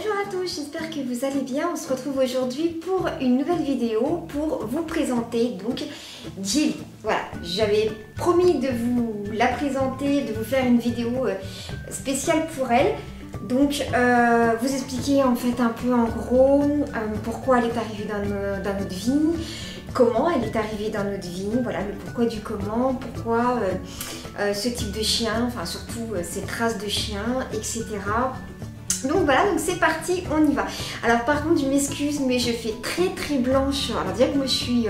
Bonjour à tous, j'espère que vous allez bien. On se retrouve aujourd'hui pour une nouvelle vidéo pour vous présenter donc Jelly. Voilà, j'avais promis de vous la présenter, de vous faire une vidéo spéciale pour elle. Donc vous expliquer en fait un peu en gros pourquoi elle est arrivée dans notre vie, comment elle est arrivée dans notre vie, voilà le pourquoi du comment, pourquoi ce type de chien, enfin surtout cette race de chien, etc. Donc voilà, donc c'est parti, on y va. Alors par contre je m'excuse mais je fais très blanche. Alors déjà que moi je suis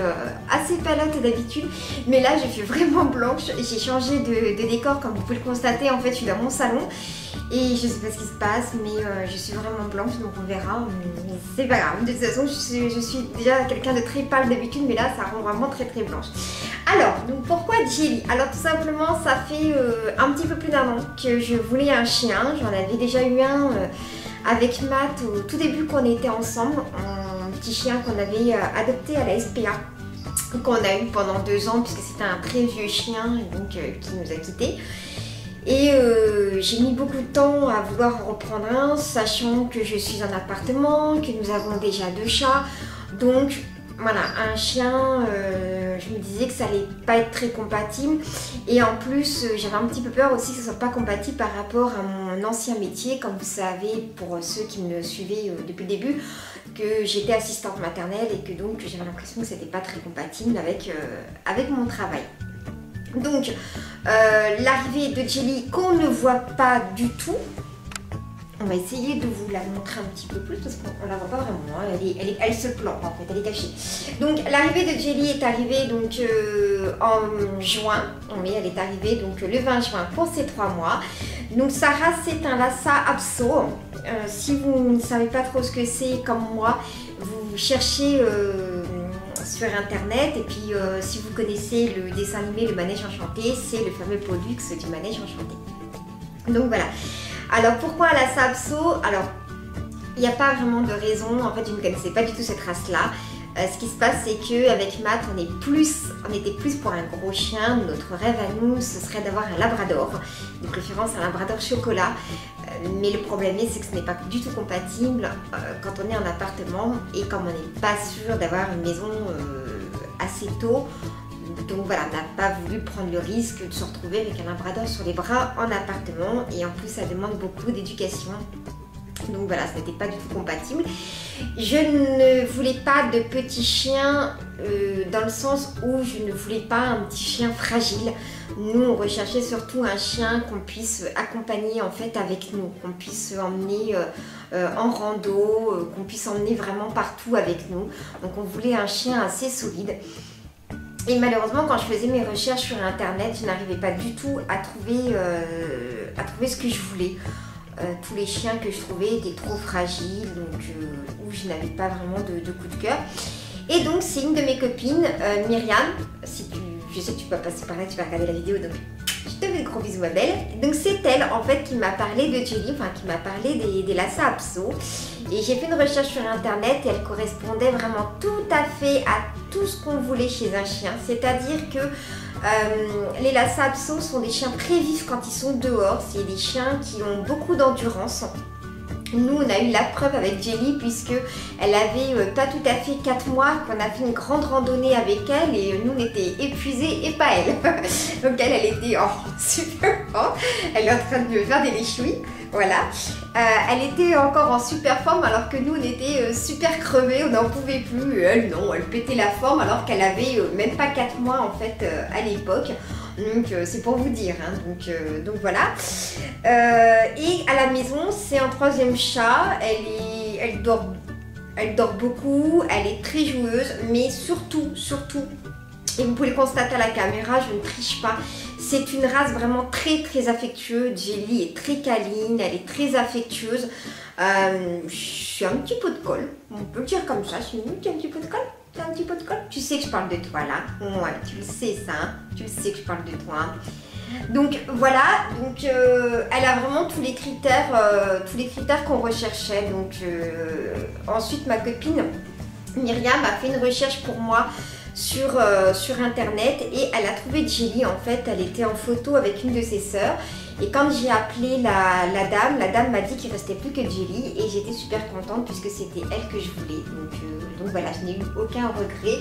assez pâlotte d'habitude, mais là je fais vraiment blanche. J'ai changé de décor comme vous pouvez le constater. En fait je suis dans mon salon et je sais pas ce qui se passe, mais je suis vraiment blanche, donc on verra. Mais c'est pas grave, de toute façon je suis déjà quelqu'un de très pâle d'habitude, mais là ça rend vraiment très blanche. Alors, donc pourquoi Jelly? Alors tout simplement ça fait un petit peu plus d'1 an que je voulais un chien. J'en avais déjà eu un avec Matt au tout début qu'on était ensemble, un petit chien qu'on avait adopté à la SPA, qu'on a eu pendant 2 ans puisque c'était un très vieux chien donc, qui nous a quittés. Et j'ai mis beaucoup de temps à vouloir en reprendre un, sachant que je suis en appartement, que nous avons déjà 2 chats. Donc voilà, un chien, je me disais que ça allait pas être très compatible. Et en plus, j'avais un petit peu peur aussi que ce soit pas compatible par rapport à mon ancien métier. Comme vous savez, pour ceux qui me suivaient depuis le début, que j'étais assistante maternelle et que donc j'avais l'impression que c'était pas très compatible avec mon travail. Donc l'arrivée de Jelly qu'on ne voit pas du tout, on va essayer de vous la montrer un petit peu plus parce qu'on la voit pas vraiment, hein. Elle se plante en fait, elle est cachée. Donc l'arrivée de Jelly est arrivée donc, en juin, oui, elle est arrivée donc, le 20 juin pour ses 3 mois. Donc sa race c'est un Lhasa Apso. Si vous ne savez pas trop ce que c'est comme moi, vous cherchez sur internet et puis si vous connaissez le dessin animé Le Manège Enchanté, c'est le fameux Pollux du Manège Enchanté. Donc voilà. Alors pourquoi Lhasa Apso? Alors il n'y a pas vraiment de raison, en fait je ne connaissais pas du tout cette race là. Ce qui se passe c'est qu'avec Matt on était plus pour un gros chien. Notre rêve à nous ce serait d'avoir un labrador, de préférence un labrador chocolat. Mais le problème c'est que ce n'est pas du tout compatible quand on est en appartement et comme on n'est pas sûr d'avoir une maison assez tôt. Donc voilà, on n'a pas voulu prendre le risque de se retrouver avec un labrador sur les bras en appartement et en plus ça demande beaucoup d'éducation. Donc voilà, ce n'était pas du tout compatible. Je ne voulais pas de petit chien dans le sens où je ne voulais pas un petit chien fragile. Nous, on recherchait surtout un chien qu'on puisse accompagner en fait avec nous, qu'on puisse emmener en rando, qu'on puisse emmener vraiment partout avec nous. Donc on voulait un chien assez solide. Et malheureusement, quand je faisais mes recherches sur internet, je n'arrivais pas du tout à trouver ce que je voulais. Tous les chiens que je trouvais étaient trop fragiles, donc où je n'avais pas vraiment de coup de cœur. Et donc c'est une de mes copines, Myriam, je sais que tu vas passer par là, tu vas regarder la vidéo, donc je te fais de gros bisous ma belle. Donc c'est elle en fait qui m'a parlé de Jelly, enfin qui m'a parlé des Lhasa Apso. Et j'ai fait une recherche sur internet et elle correspondait vraiment tout à fait à tout ce qu'on voulait chez un chien. C'est-à-dire que les Lhasa Apso sont des chiens très vifs quand ils sont dehors. C'est des chiens qui ont beaucoup d'endurance. Nous, on a eu la preuve avec Jelly puisque elle avait pas tout à fait 4 mois qu'on a fait une grande randonnée avec elle et nous, on était épuisés et pas elle. Donc elle était super forte. Elle est en train de me faire des léchouilles. Voilà. Elle était encore en super forme alors que nous, on était super crevés, on n'en pouvait plus. Elle, non, elle pétait la forme alors qu'elle avait même pas 4 mois en fait à l'époque. Donc c'est pour vous dire, hein. Donc voilà. Et à la maison, c'est un 3e chat. Elle dort beaucoup, elle est très joueuse, mais surtout, et vous pouvez le constater à la caméra, je ne triche pas, c'est une race vraiment très affectueuse. Jelly est très câline, elle est très affectueuse. Je suis un petit pot de colle, on peut le dire comme ça, je suis un petit pot de colle. T'as un petit pot de colle? Tu sais que je parle de toi là. Ouais, tu le sais ça, hein. Tu le sais que je parle de toi. Donc voilà, donc elle a vraiment tous les critères qu'on recherchait. Donc ensuite ma copine Myriam a fait une recherche pour moi sur internet et elle a trouvé Jelly. En fait, elle était en photo avec une de ses sœurs. Et quand j'ai appelé la dame m'a dit qu'il ne restait plus que Jelly et j'étais super contente puisque c'était elle que je voulais. Donc voilà, je n'ai eu aucun regret.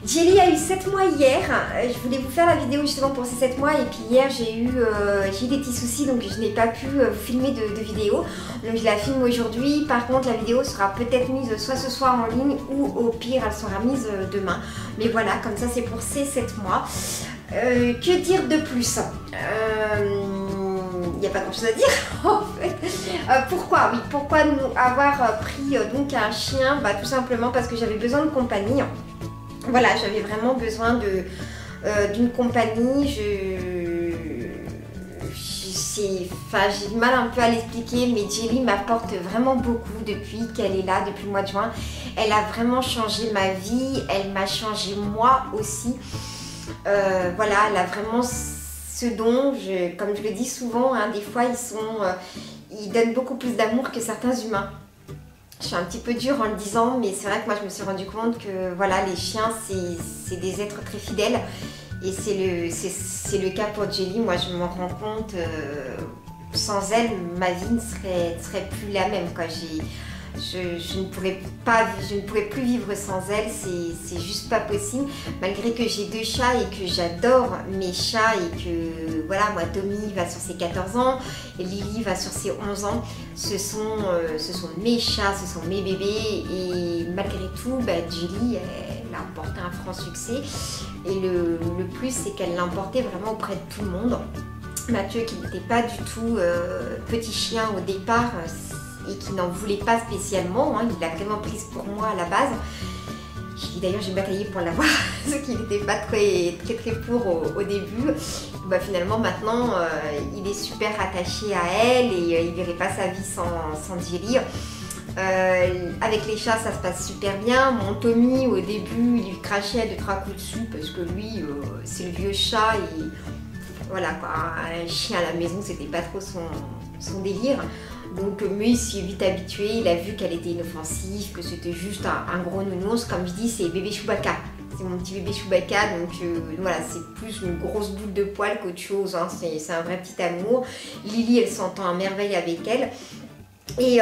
Jelly a eu 7 mois hier. Je voulais vous faire la vidéo justement pour ces 7 mois et puis hier j'ai eu des petits soucis donc je n'ai pas pu vous filmer de vidéo. Donc je la filme aujourd'hui. Par contre la vidéo sera peut-être mise soit ce soir en ligne ou au pire elle sera mise demain. Mais voilà, comme ça c'est pour ces 7 mois. Que dire de plus? Il n'y a pas grand chose à dire en fait. Pourquoi? Oui, pourquoi nous avoir pris donc un chien? Tout simplement parce que j'avais besoin de compagnie. Voilà, j'avais vraiment besoin d'une compagnie. J'ai du mal un peu à l'expliquer, mais Jelly m'apporte vraiment beaucoup depuis qu'elle est là, depuis le mois de juin. Elle a vraiment changé ma vie, elle m'a changé moi aussi. Voilà, elle a vraiment ce don, comme je le dis souvent, hein, des fois ils donnent beaucoup plus d'amour que certains humains. Je suis un petit peu dure en le disant, mais c'est vrai que moi je me suis rendu compte que voilà, les chiens c'est des êtres très fidèles et c'est le cas pour Jelly. Moi je me rends compte, sans elle ma vie ne serait plus la même quoi. Je ne pourrais plus vivre sans elle, c'est juste pas possible. Malgré que j'ai 2 chats et que j'adore mes chats et que voilà, moi Tommy va sur ses 14 ans et Lily va sur ses 11 ans. Ce sont mes chats, ce sont mes bébés et malgré tout, Jelly elle a emporté un franc succès et le plus c'est qu'elle l'a emporté vraiment auprès de tout le monde. Mathieu qui n'était pas du tout petit chien au départ, et qui n'en voulait pas spécialement, hein, il l'a vraiment prise pour moi à la base. D'ailleurs j'ai bataillé pour l'avoir, parce qu'il n'était pas très pour au début. Finalement maintenant il est super attaché à elle et il ne verrait pas sa vie sans Jelly. Avec les chats ça se passe super bien. Mon Tommy au début il lui crachait 2-3 coups dessus parce que lui c'est le vieux chat et voilà quoi, un chien à la maison c'était pas trop son délire. Donc, mais il s'y est vite habitué, il a vu qu'elle était inoffensive, que c'était juste un gros nounours. Comme je dis, c'est bébé Chewbacca. C'est mon petit bébé Chewbacca, donc voilà, c'est plus une grosse boule de poils qu'autre chose. Hein. C'est un vrai petit amour. Lily, elle s'entend à merveille avec elle. Et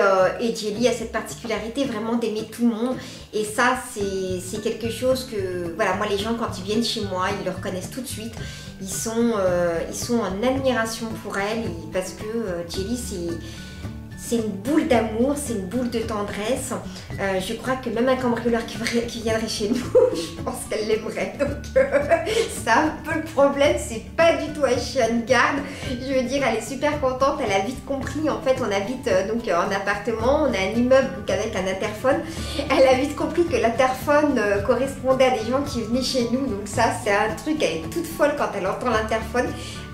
Jelly a cette particularité vraiment d'aimer tout le monde. Et ça, c'est quelque chose que, voilà, moi les gens quand ils viennent chez moi, ils le reconnaissent tout de suite. Ils sont en admiration pour elle parce que Jelly, c'est une boule d'amour, c'est une boule de tendresse. Je crois que même un cambrioleur qui viendrait chez nous, je pense qu'elle l'aimerait. Donc c'est un peu le problème, c'est pas du tout un chien de garde. Je veux dire, elle est super contente, elle a vite compris. En fait, on habite donc en appartement, on a un immeuble donc, avec un interphone. Elle a vite compris que l'interphone correspondait à des gens qui venaient chez nous. Donc ça, c'est un truc, elle est toute folle quand elle entend l'interphone.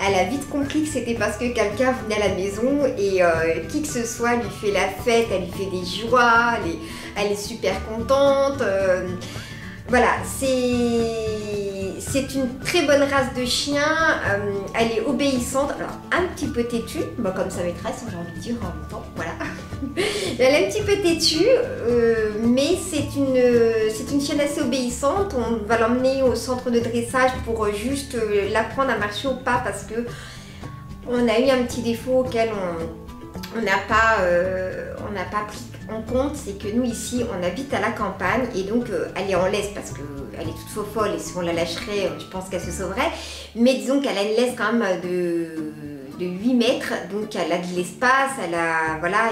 Elle a vite compris que c'était parce que quelqu'un venait à la maison et qui que ce soit lui fait la fête, elle lui fait des joies, elle est super contente. Voilà, c'est une très bonne race de chien, elle est obéissante, alors un petit peu têtue, comme sa maîtresse, j'ai envie de dire en même temps, voilà. Elle est un petit peu têtue, mais c'est une chienne assez obéissante. On va l'emmener au centre de dressage pour juste l'apprendre à marcher au pas parce que on a eu un petit défaut auquel on n'a pas pris en compte, c'est que nous ici on habite à la campagne et donc elle est en laisse parce qu'elle est toute faux folle et si on la lâcherait je pense qu'elle se sauverait, mais disons qu'elle a une laisse quand même de 8 mètres, donc elle a de l'espace, elle a voilà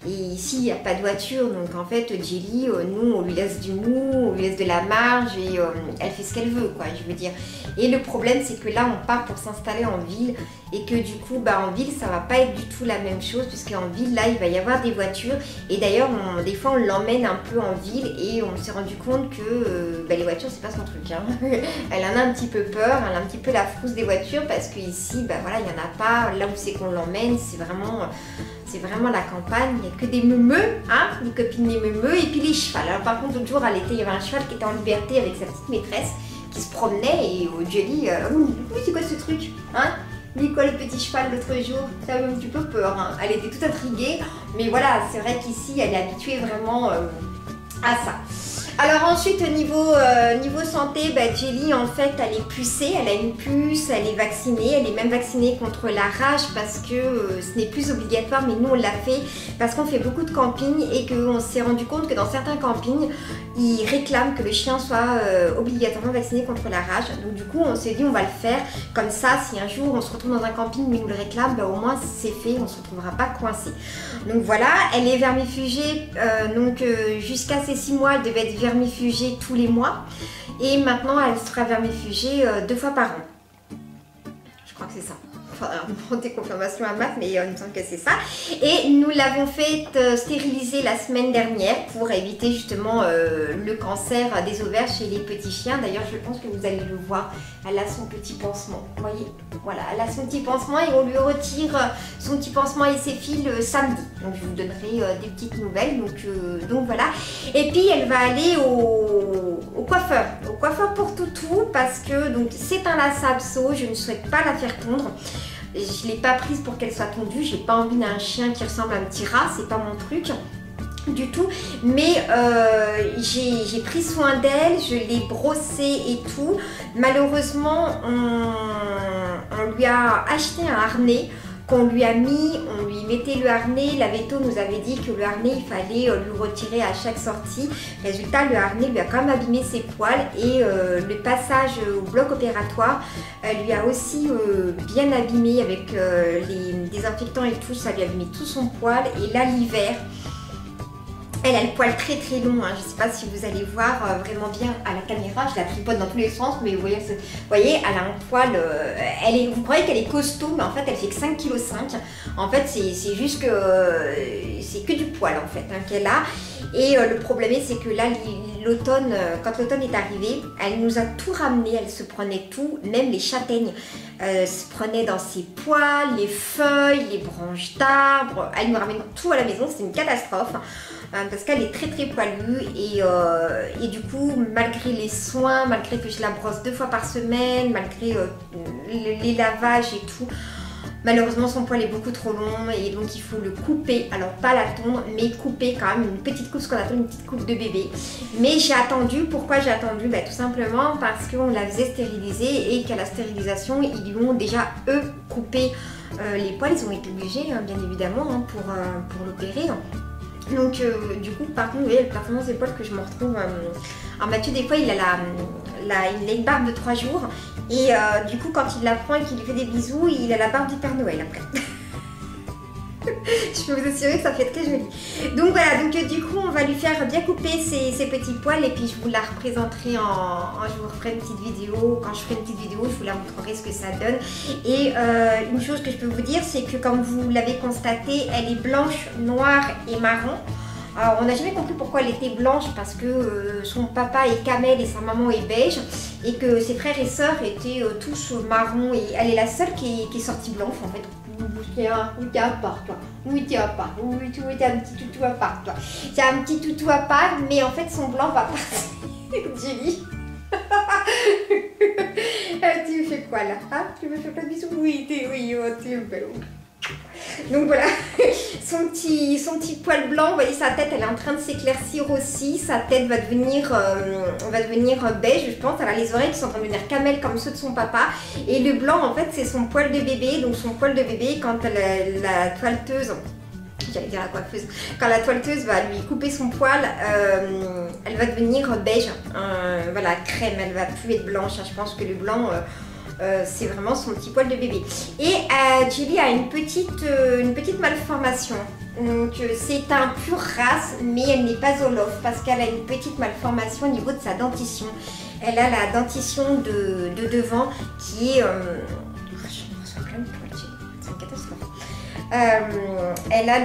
et ici il n'y a pas de voiture, donc en fait Jelly, nous on lui laisse du mou, on lui laisse de la marge et elle fait ce qu'elle veut quoi, je veux dire. Et le problème c'est que là on part pour s'installer en ville et que du coup en ville ça va pas être du tout la même chose puisqu'en ville là il va y avoir des voitures et d'ailleurs des fois on l'emmène un peu en ville et on s'est rendu compte que les voitures c'est pas son truc hein. Elle en a un petit peu peur, elle a un petit peu la frousse des voitures parce que ici voilà il n'y en a pas, là où c'est qu'on l'emmène c'est vraiment la campagne, il n'y a que des meumeux, hein, les copines des meumeux et puis les chevals. Alors par contre l'autre jour à l'été il y avait un cheval qui était en liberté avec sa petite maîtresse qui se promenait et Jelly, oui c'est quoi ce truc hein? Lui quoi le petit cheval l'autre jour, ça avait un petit peu peur, hein. Elle était toute intriguée, mais voilà c'est vrai qu'ici elle est habituée vraiment à ça. Alors ensuite niveau santé, Jelly en fait elle est pucée, elle a une puce, elle est vaccinée, elle est même vaccinée contre la rage parce que ce n'est plus obligatoire, mais nous on l'a fait parce qu'on fait beaucoup de camping et qu'on s'est rendu compte que dans certains campings ils réclament que le chien soit obligatoirement vacciné contre la rage. Donc du coup on s'est dit on va le faire, comme ça si un jour on se retrouve dans un camping mais ils nous le réclament, au moins c'est fait, on ne se retrouvera pas coincé. Donc voilà, elle est vermifugée, jusqu'à ses 6 mois elle devait être vermifugée tous les mois et maintenant elle sera vermifugée 2 fois par an. Je crois que c'est ça. Enfin, on des confirmations à Matt, mais il me semble que c'est ça. Et nous l'avons fait stériliser la semaine dernière pour éviter justement le cancer des ovaires chez les petits chiens. D'ailleurs, je pense que vous allez le voir. Elle a son petit pansement. Vous voyez, voilà, elle a son petit pansement et on lui retire son petit pansement et ses fils samedi. Donc, je vous donnerai des petites nouvelles. Donc voilà. Et puis, elle va aller au coiffeur. Au coiffeur pour toutou parce que c'est un lassa abso. Je ne souhaite pas la faire tondre. Je ne l'ai pas prise pour qu'elle soit tondue, j'ai pas envie d'un chien qui ressemble à un petit rat, c'est pas mon truc du tout, mais j'ai pris soin d'elle, je l'ai brossée et tout. Malheureusement on lui a acheté un harnais qu'on lui a mis, on lui mettait le harnais, la véto nous avait dit que le harnais il fallait lui retirer à chaque sortie. Résultat, le harnais lui a quand même abîmé ses poils et le passage au bloc opératoire lui a aussi bien abîmé avec les désinfectants et tout, ça lui a abîmé tout son poil. Et là l'hiver, elle a le poil très très long, hein. Je ne sais pas si vous allez voir vraiment bien à la caméra, je la tripote dans tous les sens, mais vous voyez, elle a un poil, vous croyez qu'elle est costaud, mais en fait elle fait que 5,5 kg. En fait c'est juste que c'est que du poil en fait qu'elle a. Et le problème c'est que là l'automne, quand l'automne est arrivé, elle nous a tout ramené, elle se prenait tout, même les châtaignes se prenaient dans ses poils, les feuilles, les branches d'arbres, elle nous ramène tout à la maison, c'est une catastrophe. Parce qu'elle est très très poilue et du coup malgré les soins, malgré que je la brosse 2 fois par semaine, malgré les lavages et tout, malheureusement son poil est beaucoup trop long et donc il faut le couper, alors pas la tondre mais couper quand même, une petite coupe, ce qu'on appelle une petite coupe de bébé. Mais j'ai attendu, pourquoi j'ai attendu? Tout simplement parce qu'on la faisait stériliser et qu'à la stérilisation ils lui ont déjà eux coupé les poils, ils ont été obligés bien évidemment pour l'opérer. Donc du coup par contre vous voyez la performance des poils que je me retrouve. Alors Mathieu des fois il a une barbe de 3 jours et du coup quand il la prend et qu'il lui fait des bisous il a la barbe du Père Noël après. Je peux vous assurer que ça fait très joli. Donc voilà, du coup on va lui faire bien couper ses petits poils et puis je vous la représenterai je vous referai une petite vidéo. Quand je ferai une petite vidéo je vous la montrerai ce que ça donne. Et une chose que je peux vous dire, c'est que comme vous l'avez constaté, elle est blanche, noire et marron. Alors, on n'a jamais compris pourquoi elle était blanche, parce que son papa est camel et sa maman est beige et que ses frères et sœurs étaient tous marrons et elle est la seule qui est sortie blanche en fait. Oui, t'es à part toi. Oui, t'es à part. Oui, t'es un petit toutou à part toi. C'est un petit toutou à part, mais en fait son blanc va partir. Jelly. Tu me fais quoi là? Tu me fais pas de bisous? Oui, tu es belle. Donc voilà, son petit poil blanc, vous voyez sa tête, elle est en train de s'éclaircir aussi. Sa tête va devenir beige, je pense. Elle a les oreilles qui sont en train de devenir camel comme ceux de son papa. Et le blanc, en fait, c'est son poil de bébé. Donc son poil de bébé, quand la toiletteuse, j'allais dire la coiffeuse, quand la toiletteuse va lui couper son poil, elle va devenir beige, voilà, crème. Elle va plus être blanche. Je pense que le blanc... c'est vraiment son petit poil de bébé. Et Jelly a une petite malformation. Donc c'est un pur race, mais elle n'est pas Olof parce qu'elle a une petite malformation au niveau de sa dentition. Elle a la dentition de devant qui est... c'est une catastrophe. Elle a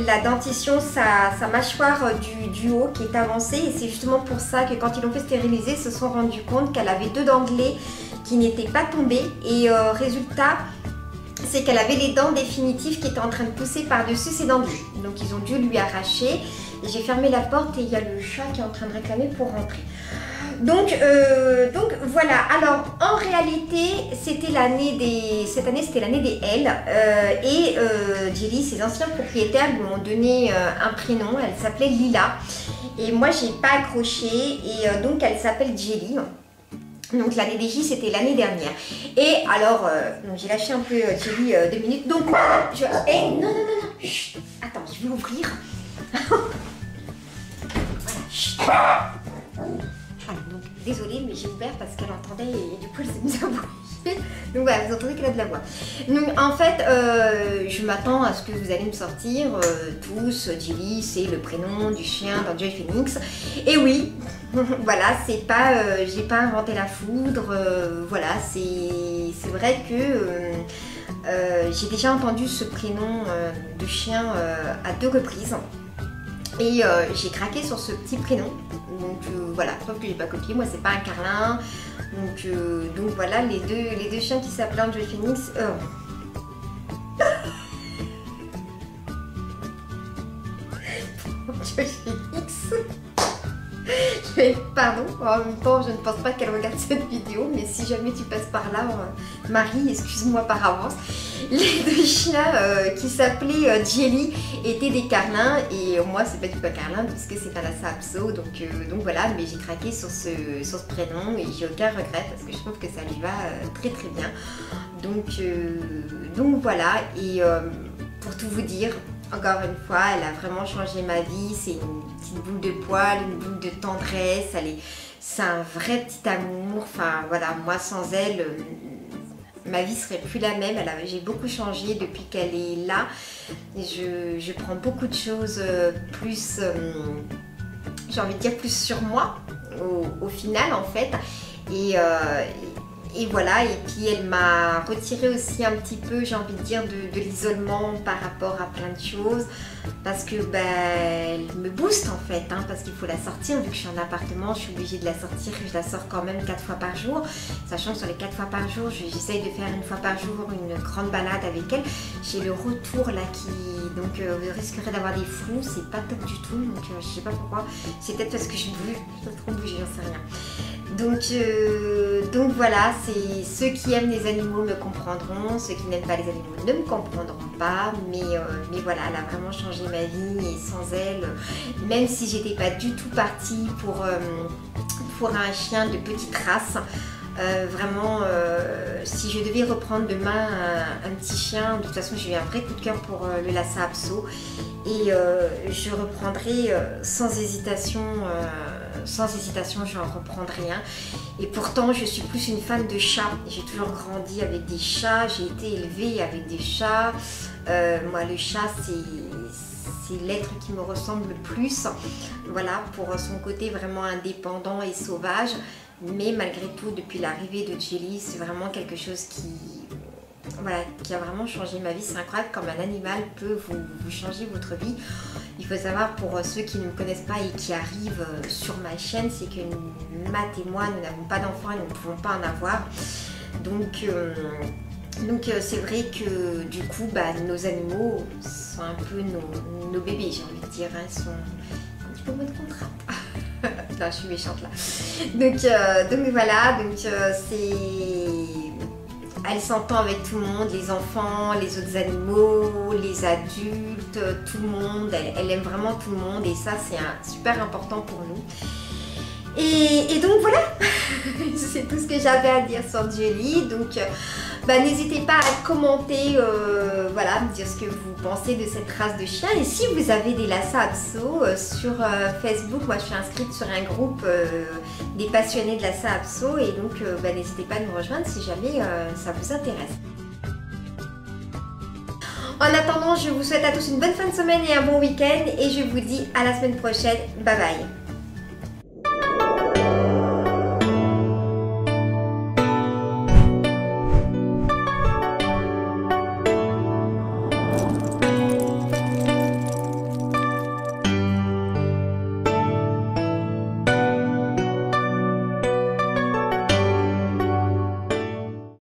la dentition, sa mâchoire du haut qui est avancée et c'est justement pour ça que quand ils l'ont fait stériliser, ils se sont rendus compte qu'elle avait 2 dents de lait qui n'étaient pas tombées et résultat c'est qu'elle avait les dents définitives qui étaient en train de pousser par-dessus ses dents de lait. Donc ils ont dû lui arracher et j'ai fermé la porte et il y a le chat qui est en train de réclamer pour rentrer. Donc voilà, alors en réalité c'était cette année c'était l'année des L Jelly, ses anciens propriétaires lui ont donné un prénom, elle s'appelait Lila Et moi j'ai pas accroché et donc elle s'appelle Jelly. Donc la DDJ c'était l'année dernière. Et alors, j'ai lâché un peu Jelly 2 minutes. Donc je... non, non, non, non. Chut. Attends, je vais ouvrir. Voilà, chut. Voilà, donc désolée mais j'ai ouvert parce qu'elle entendait et du coup elle s'est mise à bouger. Donc voilà, vous entendez qu'elle a de la voix. Donc en fait, je m'attends à ce que vous allez me sortir tous, Jelly c'est le prénom du chien d'Enjoy Phoenix. Et oui, voilà, c'est pas, j'ai pas inventé la foudre, voilà, c'est vrai que j'ai déjà entendu ce prénom de chien à 2 reprises. Et j'ai craqué sur ce petit prénom, donc voilà, preuve que j'ai pas copié, moi c'est pas un carlin, donc voilà, les deux chiens qui s'appellent Enjoy Phoenix. Enjoy Phoenix. Mais pardon, en même temps je ne pense pas qu'elle regarde cette vidéo, mais si jamais tu passes par là, Marie, excuse-moi par avance. Les 2 chiens qui s'appelaient Jelly étaient des carlins et moi c'est pas du tout un carlin puisque c'est un Lhasa Apso, donc voilà, mais j'ai craqué sur ce prénom et j'ai aucun regret parce que je trouve que ça lui va très très bien. Donc voilà, et pour tout vous dire, encore une fois, elle a vraiment changé ma vie. C'est une petite boule de poil, une boule de tendresse. C'est un vrai petit amour. Enfin voilà, moi sans elle, ma vie serait plus la même. J'ai beaucoup changé depuis qu'elle est là. Je prends beaucoup de choses plus, j'ai envie de dire plus sur moi au final en fait. Et voilà, et puis elle m'a retiré aussi un petit peu, j'ai envie de dire, de l'isolement par rapport à plein de choses. Parce que elle me booste en fait, hein, parce qu'il faut la sortir. Vu que je suis en appartement, je suis obligée de la sortir et je la sors quand même 4 fois par jour. Sachant que sur les 4 fois par jour, j'essaye de faire 1 fois par jour une grande balade avec elle. J'ai le retour là qui... Donc vous risquerez d'avoir des flous, c'est pas top du tout. Donc je sais pas pourquoi. C'est peut-être parce que je bouge, je dois trop bouger, j'en sais rien. Donc voilà, c'est ceux qui aiment les animaux me comprendront, ceux qui n'aiment pas les animaux ne me comprendront pas, mais voilà, elle a vraiment changé ma vie et sans elle, même si j'étais pas du tout partie pour un chien de petite race, vraiment, si je devais reprendre demain un petit chien, de toute façon j'ai eu un vrai coup de cœur pour le Lhasa Apso et je reprendrai sans hésitation, j'en reprendrai un. Et pourtant je suis plus une fan de chats, j'ai toujours grandi avec des chats, j'ai été élevée avec des chats. Moi le chat c'est l'être qui me ressemble le plus, voilà, pour son côté vraiment indépendant et sauvage. Mais malgré tout, depuis l'arrivée de Jelly, c'est vraiment quelque chose qui a vraiment changé ma vie. C'est incroyable comme un animal peut vous changer votre vie. Il faut savoir, pour ceux qui ne me connaissent pas et qui arrivent sur ma chaîne, c'est que Matt et moi, nous n'avons pas d'enfants et nous ne pouvons pas en avoir. Donc c'est vrai que du coup, nos animaux sont un peu nos bébés, j'ai envie de dire. Ils sont un petit peu mode contrat. Non, je suis méchante là. Donc voilà, elle s'entend avec tout le monde, les enfants, les autres animaux, les adultes, tout le monde. Elle aime vraiment tout le monde et ça c'est super important pour nous. Et donc voilà, c'est tout ce que j'avais à dire sur Jelly. Donc n'hésitez pas à commenter, voilà, me dire ce que vous pensez de cette race de chien. Et si vous avez des Lhasa Apso sur Facebook, moi je suis inscrite sur un groupe des passionnés de Lhasa Apso. Et donc n'hésitez pas à nous rejoindre si jamais ça vous intéresse. En attendant, je vous souhaite à tous une bonne fin de semaine et un bon week-end. Et je vous dis à la semaine prochaine. Bye bye.